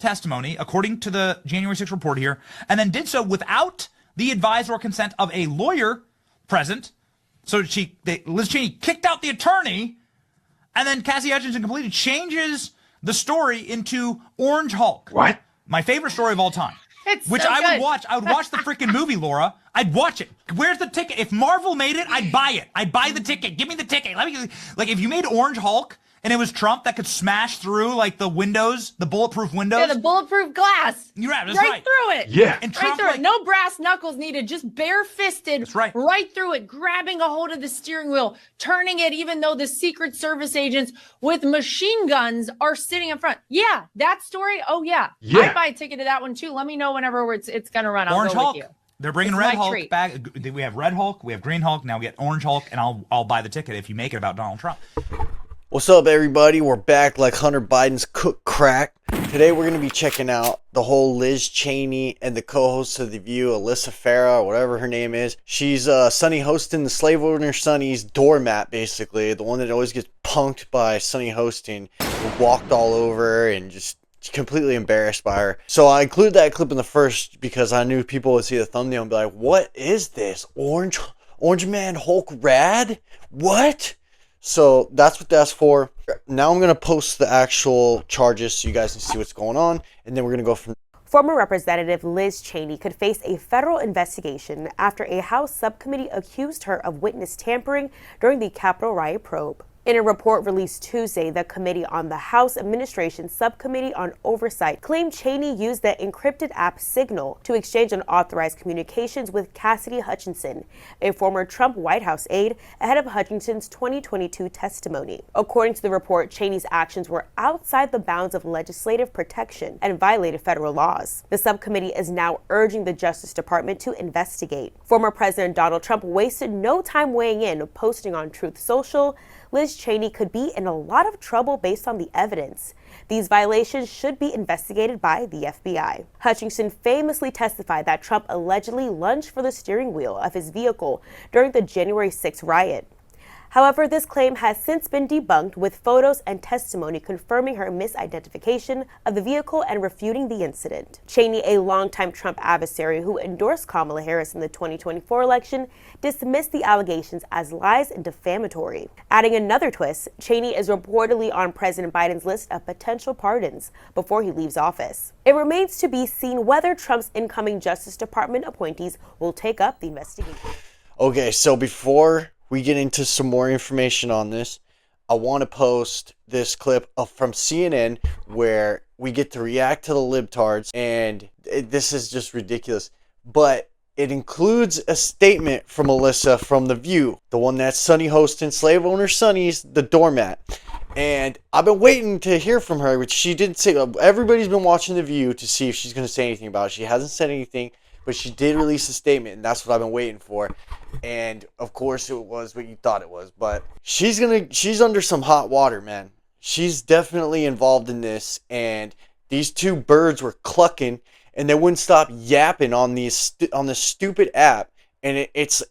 testimony, according to the January 6th report here, and then did so without the advice or consent of a lawyer present. So Liz Cheney kicked out the attorney, and then Cassidy Hutchinson completely changes the story into Orange Hulk. What? My favorite story of all time. Which I would watch. I would watch the freaking movie, Laura. I'd watch it. Where's the ticket? If Marvel made it, I'd buy it. I'd buy the ticket. Give me the ticket. If you made Orange Hulk and it was Trump that could smash through like the windows, the bulletproof windows. Yeah, the bulletproof glass. You're right. That's right through it. Yeah. And Trump, right through it. No brass knuckles needed. Just bare-fisted. That's right. Right through it, grabbing a hold of the steering wheel, turning it, even though the Secret Service agents with machine guns are sitting in front. Yeah, that story. Oh yeah. I'd buy a ticket to that one too. Let me know whenever it's gonna run. Orange I'll go Hulk. with you. They're bringing Red Hulk back. We have Red Hulk. We have Green Hulk. Now we get Orange Hulk, and I'll buy the ticket if you make it about Donald Trump. What's up, everybody? We're back like Hunter Biden's cooked crack. Today we're going to be checking out the whole Liz Cheney and the co-host of The View, Alyssa Farah, whatever her name is. She's Sonny hosting the slave owner Sonny's doormat, basically. The one that always gets punked by Sonny hosting, walked all over and just completely embarrassed by her. So I included that clip in the first because I knew people would see the thumbnail and be like, what is this? Orange Man Hulk Rad? What? So that's what that's for. Now I'm going to post the actual charges so you guys can see what's going on, and then we're going to go from Former Representative Liz Cheney could face a federal investigation after a House subcommittee accused her of witness tampering during the Capitol riot probe. In a report released Tuesday, the Committee on the House Administration Subcommittee on Oversight claimed Cheney used the encrypted app Signal to exchange unauthorized communications with Cassidy Hutchinson, a former Trump White House aide, ahead of Hutchinson's 2022 testimony. According to the report, Cheney's actions were outside the bounds of legislative protection and violated federal laws. The subcommittee is now urging the Justice Department to investigate. Former President Donald Trump wasted no time weighing in, posting on Truth Social, Liz Cheney could be in a lot of trouble based on the evidence. These violations should be investigated by the FBI. Hutchinson famously testified that Trump allegedly lunged for the steering wheel of his vehicle during the January 6th riot. However, this claim has since been debunked, with photos and testimony confirming her misidentification of the vehicle and refuting the incident. Cheney, a longtime Trump adversary who endorsed Kamala Harris in the 2024 election, dismissed the allegations as lies and defamatory. Adding another twist, Cheney is reportedly on President Biden's list of potential pardons before he leaves office. It remains to be seen whether Trump's incoming Justice Department appointees will take up the investigation. Okay, so before we get into some more information on this, I want to post this clip from CNN where we get to react to the libtards, and this is just ridiculous. But it includes a statement from Alyssa from The View, the one that's Sonny hosting, slave owner Sonny's, the doormat. And I've been waiting to hear from her, which she didn't say. Everybody's been watching The View to see if she's going to say anything about it. She hasn't said anything, but she did release a statement, and that's what I've been waiting for. And of course it was what you thought it was, but she's under some hot water, man. She's definitely involved in this, and these two birds were clucking, and they wouldn't stop yapping on this stupid app. And it's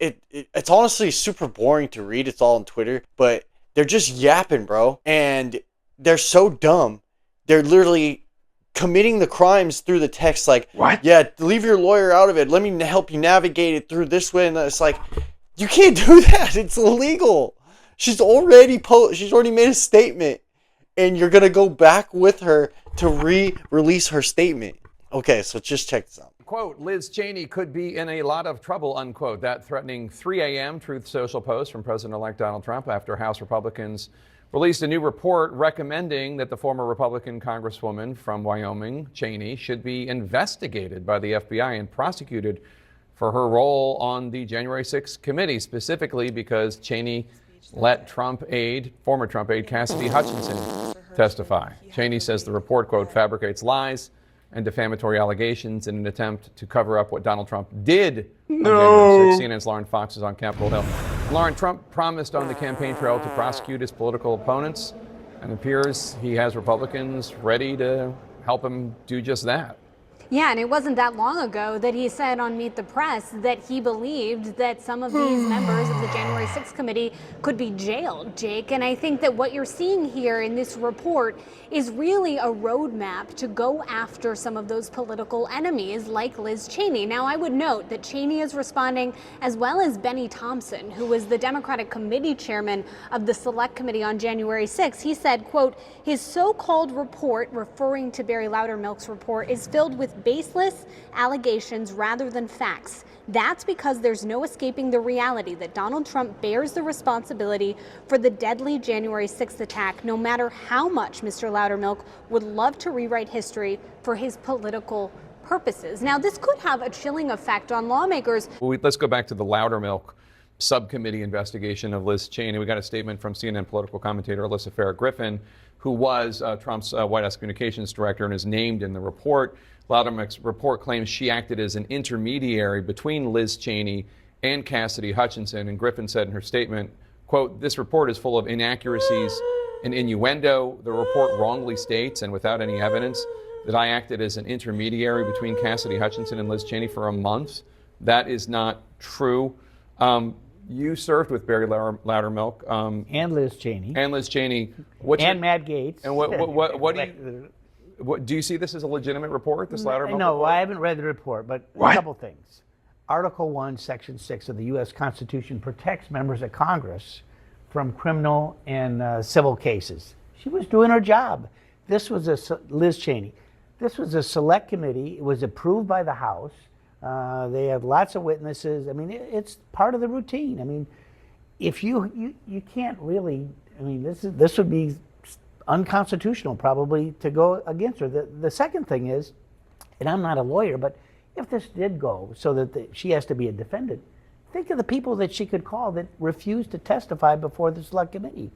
honestly super boring to read. It's all on Twitter, but they're just yapping, bro. And they're so dumb. They're literally committing the crimes through the text, like, what? Yeah, leave your lawyer out of it. Let me help you navigate it through this way. And it's like, you can't do that. It's illegal. She's already made a statement, and you're gonna go back with her to release her statement. Okay, so just check this out. Quote, Liz Cheney could be in a lot of trouble, unquote. That threatening 3 a.m. Truth Social post from President-elect Donald Trump after House Republicans released a new report recommending that the former Republican Congresswoman from Wyoming, Cheney, should be investigated by the FBI and prosecuted for her role on the January 6th committee, specifically because Cheney let former Trump aide Cassidy Hutchinson testify. Cheney says the report, quote, fabricates lies and defamatory allegations in an attempt to cover up what Donald Trump did on January 6th. CNN's Lauren Fox is on Capitol Hill. Lauren, Trump promised on the campaign trail to prosecute his political opponents, and it appears he has Republicans ready to help him do just that. Yeah, and it wasn't that long ago that he said on Meet the Press that he believed that some of these members of the January 6th committee could be jailed, Jake. And I think that what you're seeing here in this report is really a roadmap to go after some of those political enemies like Liz Cheney. Now, I would note that Cheney is responding, as well as Benny Thompson, who was the Democratic committee chairman of the Select Committee on January 6th. He said, quote, his so-called report, referring to Barry Loudermilk's report, is filled with baseless allegations rather than facts. That's because there's no escaping the reality that Donald Trump bears the responsibility for the deadly January 6th attack, no matter how much Mr. Loudermilk would love to rewrite history for his political purposes. Now, this could have a chilling effect on lawmakers. Let's go back to the Loudermilk subcommittee investigation of Liz Cheney. We got a statement from CNN political commentator Alyssa Griffin, who was Trump's White House communications director and is named in the report. Loudermilk's report claims she acted as an intermediary between Liz Cheney and Cassidy Hutchinson. And Griffin said in her statement, quote, this report is full of inaccuracies and innuendo. The report wrongly states, and without any evidence, that I acted as an intermediary between Cassidy Hutchinson and Liz Cheney for a month. That is not true. You served with Barry Loudermilk. And Liz Cheney. And Liz Cheney. And Matt Gaetz. And what do you see this as a legitimate report, this Loudermilk No, report? I haven't read the report, but a couple things. Article 1, Section 6 of the U.S. Constitution protects members of Congress from criminal and civil cases. She was doing her job. This was Liz Cheney. This was a select committee. It was approved by the House. They had lots of witnesses. I mean, it's part of the routine. I mean, if you can't really, I mean, this would be unconstitutional probably to go against her. The second thing is, and I'm not a lawyer, but if this did go so that she has to be a defendant, think of the people that she could call that refused to testify before the select committee.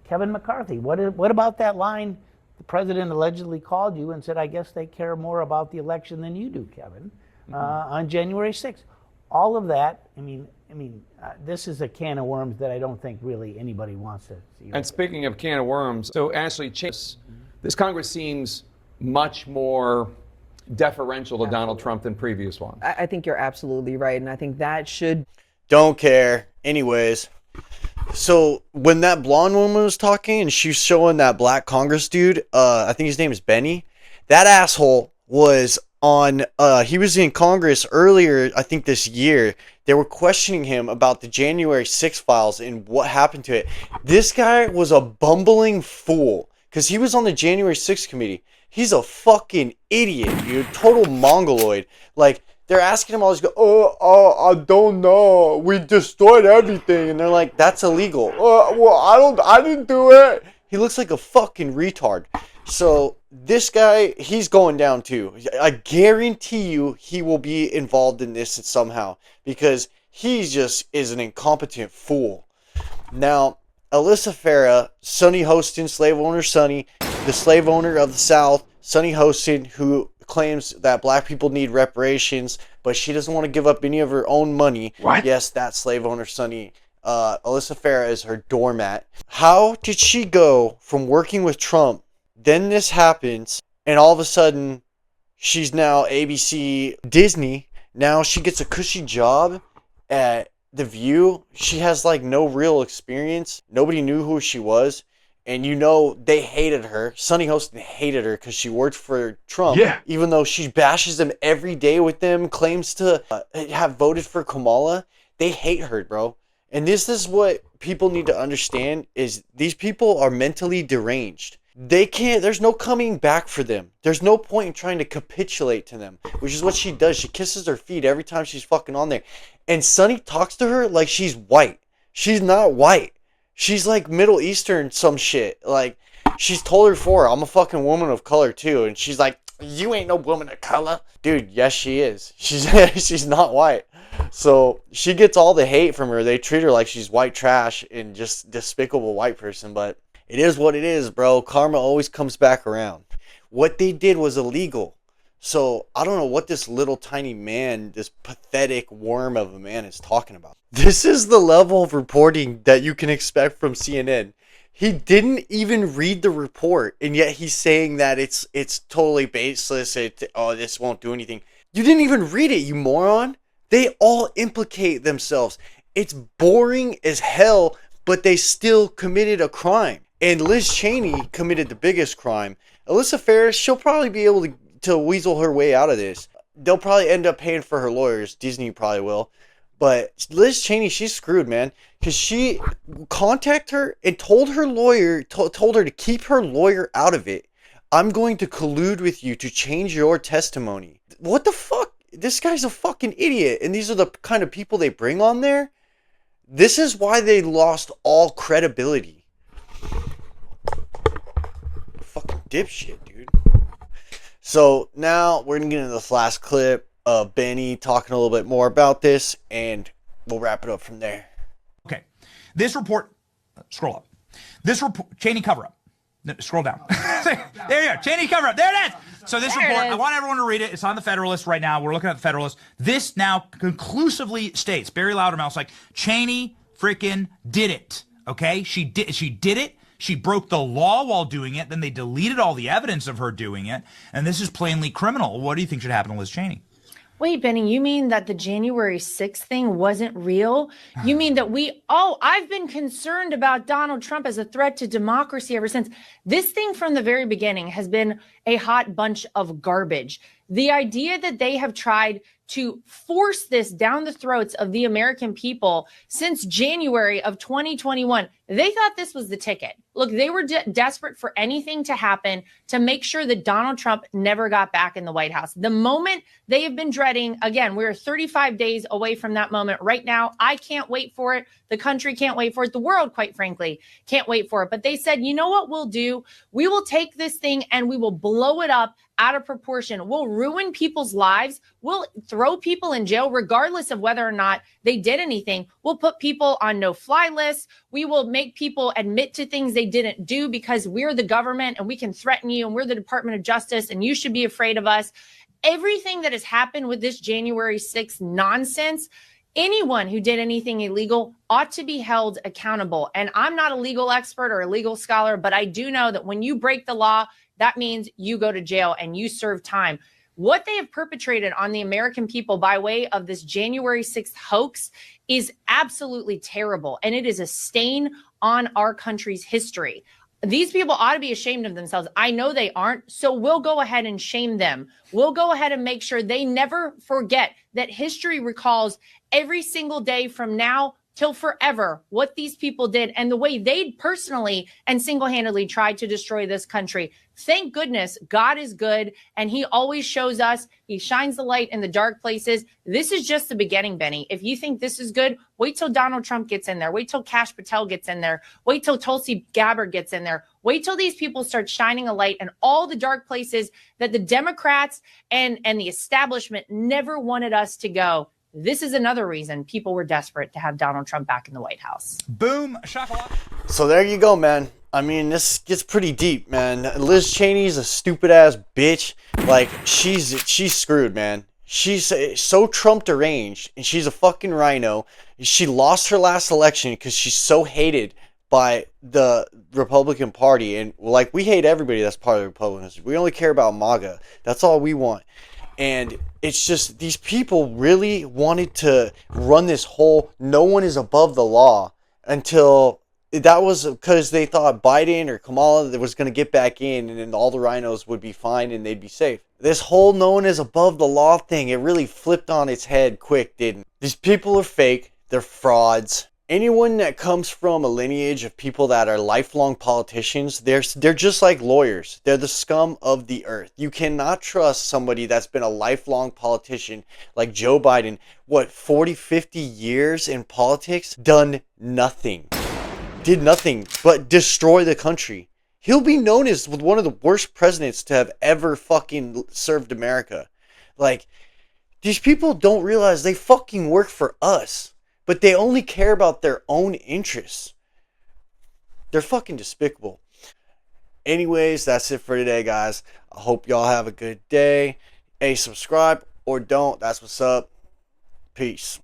Kevin McCarthy. What about that line? The president allegedly called you and said, I guess they care more about the election than you do, Kevin, on January 6th. All of that, I mean, this is a can of worms that I don't think really anybody wants to see. And speaking of can of worms, so Ashley, this Congress seems much more deferential to Donald Trump than previous ones. I think you're absolutely right, and I think that should... Don't care. Anyways, so when that blonde woman was talking and she was showing that black Congress dude, I think his name is Benny, that asshole was on, he was in Congress earlier, I think this year. They were questioning him about the January 6th files and what happened to it. This guy was a bumbling fool because he was on the January 6th committee. He's a fucking idiot, dude. Total mongoloid. Like, they're asking him all this, I don't know. We destroyed everything. And they're like, that's illegal. Well, I didn't do it. He looks like a fucking retard. So this guy, he's going down too. I guarantee you he will be involved in this somehow because he just is an incompetent fool. Now, Alyssa Farah, Sonny Hostin, slave owner Sonny, the slave owner of the South, Sonny Hostin, who claims that black people need reparations, but she doesn't want to give up any of her own money. What? Yes, that slave owner Sonny. Alyssa Farah is her doormat. How did she go from working with Trump, then this happens, and all of a sudden she's now ABC Disney. Now she gets a cushy job at The View. She has like no real experience. Nobody knew who she was. And you know they hated her. Sonny Hostin hated her because she worked for Trump. Yeah. Even though she bashes him every day with them, claims to have voted for Kamala. They hate her, bro. And this is what people need to understand is these people are mentally deranged. They can't, there's no coming back for them. There's no point in trying to capitulate to them, which is what she does. She kisses her feet every time she's fucking on there. And Sonny talks to her like she's white. She's not white. She's like Middle Eastern some shit. Like, she's told her before, I'm a fucking woman of color too. And she's like, you ain't no woman of color. Dude, yes she is. She's not white. So she gets all the hate from her. They treat her like she's white trash and just despicable white person. But it is what it is, bro. Karma always comes back around. What they did was illegal. So I don't know what this little tiny man, this pathetic worm of a man is talking about. This is the level of reporting that you can expect from CNN. He didn't even read the report, and yet he's saying that it's totally baseless. This won't do anything. You didn't even read it, you moron. They all implicate themselves. It's boring as hell, but they still committed a crime. And Liz Cheney committed the biggest crime. Alyssa Ferris, she'll probably be able to weasel her way out of this. They'll probably end up paying for her lawyers. Disney probably will. But Liz Cheney, she's screwed, man. Because she contacted her and told her lawyer, told her to keep her lawyer out of it. I'm going to collude with you to change your testimony. What the fuck? This guy's a fucking idiot. And these are the kind of people they bring on there. This is why they lost all credibility. Fucking dipshit, dude. So now we're going to get into this last clip of Benny talking a little bit more about this, and we'll wrap it up from there. Okay. This report, scroll up. This report, Cheney cover-up. Scroll down. There you go. Cheney cover-up. There it is. So this report, I want everyone to read it. It's on the Federalist right now. We're looking at the Federalist. This now conclusively states, Barry Loudermouth's like, Cheney freaking did it. Okay? She did it. She broke the law while doing it. Then they deleted all the evidence of her doing it. And this is plainly criminal. What do you think should happen to Liz Cheney? Wait, Benny, you mean that the January 6th thing wasn't real? You mean that I've been concerned about Donald Trump as a threat to democracy ever since. This thing from the very beginning has been a hot bunch of garbage. The idea that they have tried to force this down the throats of the American people since January of 2021, they thought this was the ticket. Look, they were desperate for anything to happen to make sure that Donald Trump never got back in the White House. The moment they have been dreading, again, we're 35 days away from that moment right now. I can't wait for it. The country can't wait for it. The world, quite frankly, can't wait for it. But they said, you know what we'll do? We will take this thing and we will blow it up out of proportion. We'll ruin people's lives. We'll throw people in jail, regardless of whether or not they did anything. We'll put people on no-fly lists. We will make people admit to things they didn't do because we're the government and we can threaten you and we're the Department of Justice and you should be afraid of us. Everything that has happened with this January 6th nonsense, anyone who did anything illegal ought to be held accountable. And I'm not a legal expert or a legal scholar, but I do know that when you break the law, that means you go to jail and you serve time. What they have perpetrated on the American people by way of this January 6th hoax is absolutely terrible. And it is a stain on our country's history. These people ought to be ashamed of themselves. I know they aren't. So we'll go ahead and shame them. We'll go ahead and make sure they never forget that history recalls every single day from now till forever what these people did and the way they personally and single-handedly tried to destroy this country. Thank goodness God is good and he always shows us, he shines the light in the dark places. This is just the beginning, Benny. If you think this is good, wait till Donald Trump gets in there. Wait till Kash Patel gets in there. Wait till Tulsi Gabbard gets in there. Wait till these people start shining a light in all the dark places that the Democrats and the establishment never wanted us to go. This is another reason people were desperate to have Donald Trump back in the White House. Boom, shakalaka. So there you go, man. I mean, this gets pretty deep, man. Liz Cheney's a stupid ass bitch. Like, she's screwed, man. She's so Trump deranged, and she's a fucking rhino. She lost her last election because she's so hated by the Republican Party. And, like, we hate everybody that's part of the Republicans. We only care about MAGA. That's all we want. And it's just, these people really wanted to run this whole no one is above the law until that was because they thought Biden or Kamala was going to get back in and then all the rhinos would be fine and they'd be safe. This whole no one is above the law thing, it really flipped on its head quick, didn't it? These people are fake. They're frauds. Anyone that comes from a lineage of people that are lifelong politicians, they're just like lawyers. They're the scum of the earth. You cannot trust somebody that's been a lifelong politician like Joe Biden. 40, 50 years in politics? Done nothing. Did nothing but destroy the country. He'll be known as one of the worst presidents to have ever fucking served America. Like, these people don't realize they fucking work for us. But they only care about their own interests. They're fucking despicable. Anyways, that's it for today, guys. I hope y'all have a good day. Hey, subscribe or don't. That's what's up. Peace.